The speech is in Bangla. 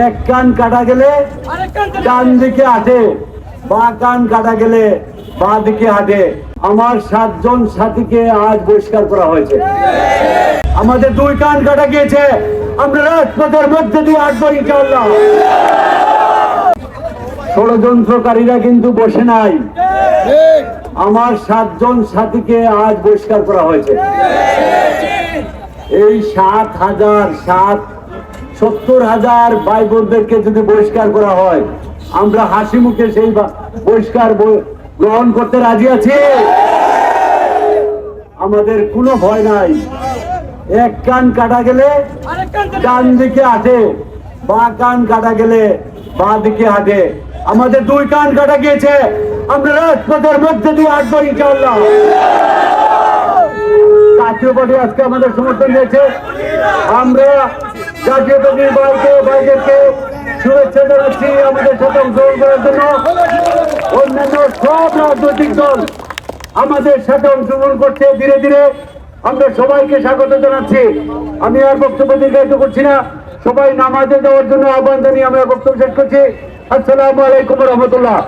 এক কান কাটা গেলে ডান দিকে হাঁটে, বা কান কাটা গেলে বা দিকে হাঁটে। আমার 7 জন সাথীকে আজ বহিষ্কার করা হয়েছে। আমাদের 2 কান কাটা গিয়েছে, আমরা রাজপথের মধ্যে দিয়ে হাঁটবো ইনশাআল্লাহ। ষড়যন্ত্রকারীরা কিন্তু বসে নাই। আমার 7 জন সাথীকে আজ বহিষ্কার করা হয়েছে। এই 70,000 ভাই বোনদেরকে যদি বহিষ্কার করা হয়, আমরা হাসি মুখে সেই বহিষ্কার গ্রহণ করতে রাজি আছি। আমাদের কোনো ভয় নাই। এক কান কাটা গেলে ডান দিকে হাঁটে, বা কান কাটা গেলে বা দিকে হাঁটে। আমাদের 2 কান কাটা গিয়েছে, আমরা রাজপথের মধ্যে দিয়ে হাঁটবো ইনশাআল্লাহ। জাতীয় পার্টি আজকে আমাদের সমর্থন দিয়েছে। আমরা জাতীয় পার্টির ভাইদেরকে শুভেচ্ছা জানাচ্ছি আমাদের সাথে অংশগ্রহণ করার জন্য। অন্যান্য সব রাজনৈতিক দল আমাদের সাথে অংশগ্রহণ করছে ধীরে ধীরে। আমরা সবাইকে স্বাগত জানাচ্ছি। আমি আর বক্তব্য দীর্ঘায়িত করছি না, সবাই নামাজে যাওয়ার জন্য আহ্বান জানিয়ে আমরা বক্তব্য শেষ করছি। আসসালামু আলাইকুম রহমতুল্লাহ।